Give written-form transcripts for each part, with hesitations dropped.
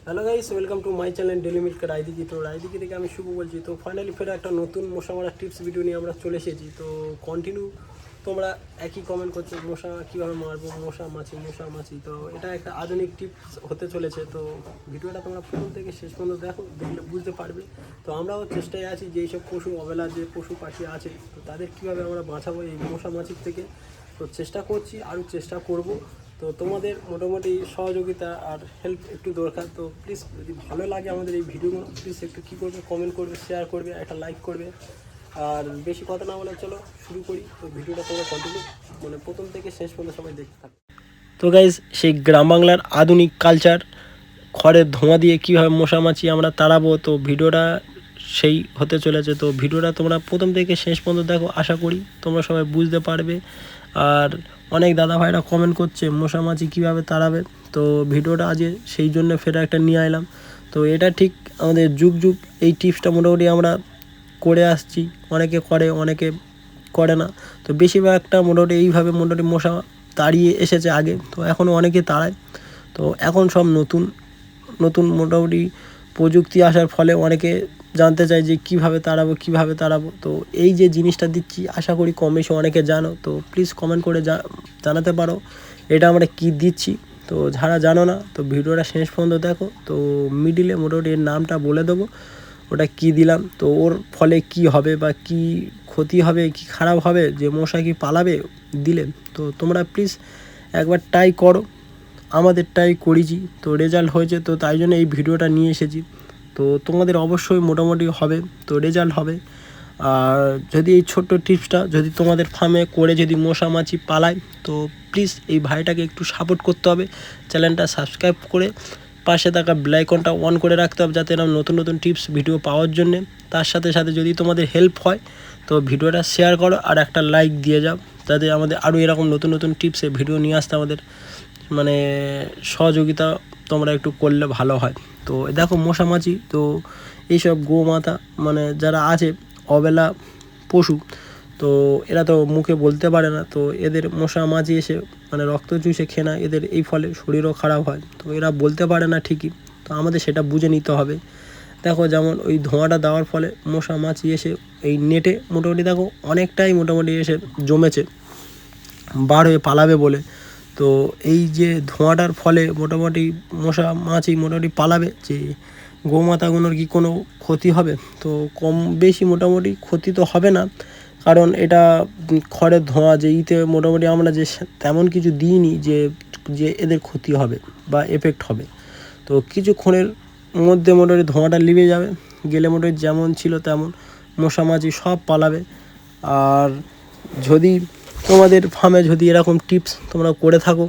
Hello guys, welcome to my channel daily milk Raidighi. তো রায়দিকি থেকে আমি শুভ বলছি। তো ফাইনালি ফের একটা নতুন মশা মারা টিপস ভিডিও নিয়ে আমরা চলে এসেছি। তো কন্টিনিউ তোমরা একই কমেন্ট করছো, মশা কীভাবে মারবো, মশা মাছি। তো এটা একটা আধুনিক টিপস হতে চলেছে। তো ভিডিওটা তোমরা প্রথম থেকে শেষ পর্যন্ত দেখো, দেখলে বুঝতে পারবে। তো আমরাও চেষ্টায় আছি যে এইসব পশু অবেলা যে পশু পাখি আছে, তো তাদের কীভাবে আমরা বাঁচাবো এই মশা মাছির থেকে। তো চেষ্টা করছি, আরও চেষ্টা করব। তো তোমাদের মোটামুটি সহযোগিতা আর হেল্প একটু দরকার। তো প্লিজ যদি ভালো লাগে আমাদের এই ভিডিওগুলো, প্লিজ একটু কী করবে, কমেন্ট করবে, শেয়ার করবে, একটা লাইক করবে। আর বেশি কথা না বলে চলো শুরু করি। তো ভিডিওটা তোমরা কন্টিনিউ প্রথম থেকে শেষ পর্যন্ত সবাই দেখতে থাকো। তো গাইজ, সেই গ্রাম বাংলার আধুনিক কালচার, খড়ের ধোঁয়া দিয়ে কীভাবে মশামাছি আমরা তাড়াবো, তো ভিডিওটা সেই হতে চলেছে। তো ভিডিওটা তোমরা প্রথম থেকে শেষ পর্যন্ত দেখো, আশা করি তোমরা সবাই বুঝতে পারবে। আর অনেক দাদা ভাইরা কমেন্ট করছে মশামাছি কীভাবে তাড়াবে। তো ভিডিওটা আজ সেই জন্য ফের একটা নিয়ে এলাম। তো এটা ঠিক আমাদের যুগ যুগ এই টিপসটা মোটামুটি আমরা করে আসছি। অনেকে করে, অনেকে করে না। তো বেশিরভাগটা মোটামুটি এইভাবে মোটামুটি মশা তাড়িয়ে এসেছে আগে, তো এখনও অনেকে তাড়ায়। তো এখন সব নতুন নতুন মোটামুটি প্রযুক্তি আসার ফলে অনেকে জানতে চায় যে কীভাবে তাড়াবো। তো এই যে জিনিসটা দিচ্ছি, আশা করি কম বেশি অনেকে জানো। তো প্লিজ কমেন্ট করে জানাতে পারো এটা আমরা কি দিচ্ছি। তো যারা জানো না, তো ভিডিওটা শেষ পর্যন্ত দেখো। তো মিডিলে মোটামুটি এর নামটা বলে দেবো, ওটা কি দিলাম, তো ওর ফলে কি হবে বা কি ক্ষতি হবে, কি খারাপ হবে, যে মশা কি পালাবে দিলে। তো তোমরা প্লিজ একবার ট্রাই করো। আমাদের ট্রাই করেছি, তো রেজাল্ট হয়েছে, তো তাই জন্য এই ভিডিওটা নিয়ে এসেছি। তো তোমাদের অবশ্যই মোটামুটি হবে, তো রেজাল্ট হবে। আর যদি এই ছোট্ট টিপসটা যদি তোমাদের ফার্মে করে যদি মশা মাছি পালায়, তো প্লিজ এই ভাইটাকে একটু সাপোর্ট করতে হবে। চ্যানেলটা সাবস্ক্রাইব করে পাশে থাকা বেল আইকনটা অন করে রাখতে হবে, যাতে এরকম নতুন নতুন টিপস ভিডিও পাওয়ার জন্যে। তার সাথে সাথে যদি তোমাদের হেল্প হয়, তো ভিডিওটা শেয়ার করো আর একটা লাইক দিয়ে যাও, যাতে আমাদের আরও এরকম নতুন নতুন টিপসে ভিডিও নিয়ে আসতে আমাদের সহযোগিতা তোমরা একটু করলে ভালো হয়। তো দেখো মশামাছি, তো এইসব গোমাতা যারা আছে অবেলা পশু, তো এরা তো মুখে বলতে পারে না। তো এদের মশামাছি এসে রক্ত চুষে খেয়ে না, এদের এই ফলে শরীরও খারাপ হয়। তো এরা বলতে পারে না ঠিকই, তো আমাদের সেটা বুঝে নিতে হবে। দেখো যেমন ওই ধোঁয়াটা দেওয়ার ফলে মশামাছি এসে এই নেটে মোটামুটি দেখো অনেকটাই মোটামুটি এসে জমেছে বার হয়ে পালাবে বলে। তো এই যে ধোঁয়াটার ফলে মোটামুটি মশা মাছি মোটামুটি পালাবে, যে গোমাতাগুলোর কি কোনো ক্ষতি হবে? তো কম বেশি মোটামুটি ক্ষতি তো হবে না, কারণ এটা খড়ের ধোঁয়া, যে মোটামুটি আমরা যে তেমন কিছু দিইনি যে যে এদের ক্ষতি হবে বা এফেক্ট হবে। তো কিছুক্ষণের মধ্যে মোটামুটি ধোঁয়াটা লিবে যাবে, গেলে মোটামুটি যেমন ছিল তেমন মশা মাছি সব পালাবে। আর যদি তোমাদের ফার্মে যদি এরকম টিপস তোমরা করে থাকো,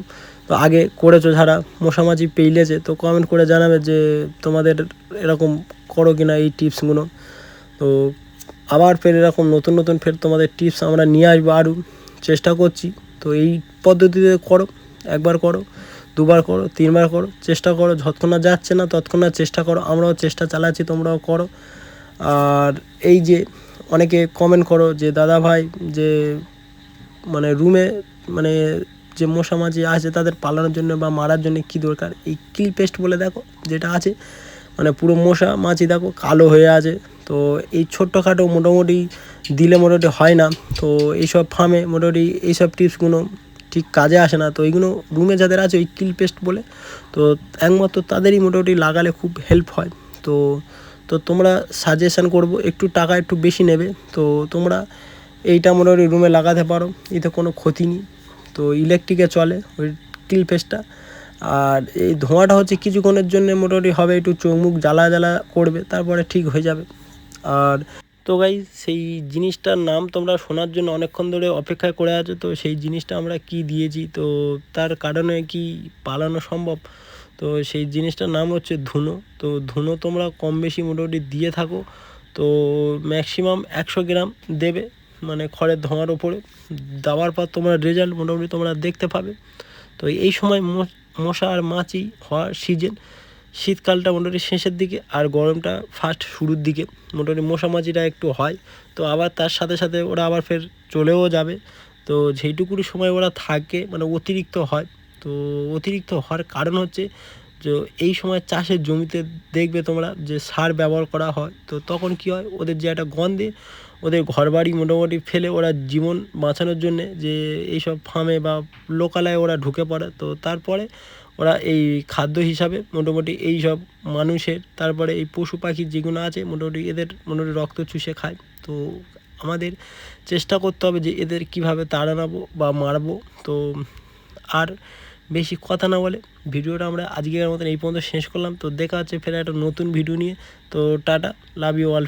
তো আগে করেছো যারা মশামাছি পেইলেছে, তো কমেন্ট করে জানাবে যে তোমাদের এরকম করো কিনা এই টিপসগুলো। তো আবার ফের এরকম নতুন নতুন ফের তোমাদের টিপস আমরা নিয়ে আসবো, আরও চেষ্টা করছি। তো এই পদ্ধতিতে করো, একবার করো, দুবার করো, তিনবার করো, চেষ্টা করো। যতক্ষণ না যাচ্ছে না ততক্ষণ না চেষ্টা করো, আমরাও চেষ্টা চালাচ্ছি, তোমরাও করো। আর এই যে অনেকে কমেন্ট করো যে দাদা ভাই, যে রুমে যে মশা মাছি আছে তাদের পালানোর জন্য বা মারার জন্য কী দরকার, এই কিল পেস্ট বলে দেখো যেটা আছে, পুরো মশা মাছি দেখো কালো হয়ে আছে। তো এই ছোট্টখাটো মোটামুটি দিলে মোটামুটি হয় না। তো এইসব ফার্মে মোটামুটি এইসব টিপসগুলো ঠিক কাজে আসে না। তো এইগুলো রুমে যাদের আছে ওই কিল পেস্ট বলে, তো একমাত্র তাদেরই মোটামুটি লাগালে খুব হেল্প হয়। তো তো তোমরা সাজেশান করবো, একটু টাকা একটু বেশি নেবে। তো তোমরা এইটা মোটামুটি রুমে লাগাতে পারো, এতে কোনো ক্ষতি নেই। তো ইলেকট্রিকে চলে ওই কিল পেস্টটা। আর এই ধোঁয়াটা হচ্ছে কিছুক্ষণের জন্য মোটামুটি হবে, একটু চোখ মুখ জ্বালা জ্বালা করবে, তারপরে ঠিক হয়ে যাবে। আর তো গাইস, সেই জিনিসটার নাম তোমরা শোনার জন্য অনেকক্ষণ ধরে অপেক্ষা করে আছো। তো সেই জিনিসটা আমরা কি দিয়েছি, তো তার কারণে কি পালানো সম্ভব, তো সেই জিনিসটার নাম হচ্ছে ধুনো। তো ধুনো তোমরা কম বেশি মোটামুটি দিয়ে থাকো। তো ম্যাক্সিমাম 100 গ্রাম দেবে, খড়ের ধোঁয়ার ওপরে দেওয়ার পর তোমরা রেজাল্ট মোটামুটি তোমরা দেখতে পাবে। তো এই সময় মশা আর মাছি হওয়ার সিজন, শীতকালটা মোটামুটি শেষের দিকে আর গরমটা ফার্স্ট শুরুর দিকে মোটামুটি মশা মাছিটা একটু হয়। তো আবার তার সাথে সাথে ওরা আবার ফের চলেও যাবে। তো যেইটুকুনি সময় ওরা থাকে অতিরিক্ত হয়। তো অতিরিক্ত হওয়ার কারণ হচ্ছে যে এই সময় চাষের জমিতে দেখবে তোমরা যে সার ব্যবহার করা হয়, তো তখন কি হয়, ওদের যে একটা গন্ধে ওদের ঘরবাড়ি মোটামুটি ফেলে ওরা জীবন বাঁচানোর জন্যে যে এইসব ফার্মে বা লোকালয়ে ওরা ঢুকে পড়ে। তো তারপরে ওরা এই খাদ্য হিসাবে মোটামুটি এই সব মানুষের, তারপরে এই পশু পাখি যেগুলো আছে মোটামুটি এদের মোটামুটি রক্ত চুষে খায়। তো আমাদের চেষ্টা করতে হবে যে এদের কীভাবে তাড়াবো বা মারবো। তো আর বেশি কথা না বলে ভিডিওটা আমরা আজকের মতন এই পর্যন্ত শেষ করলাম। তো দেখা হচ্ছে ফের একটা নতুন ভিডিও নিয়ে। তো টাটা, লাভ ইউ অল।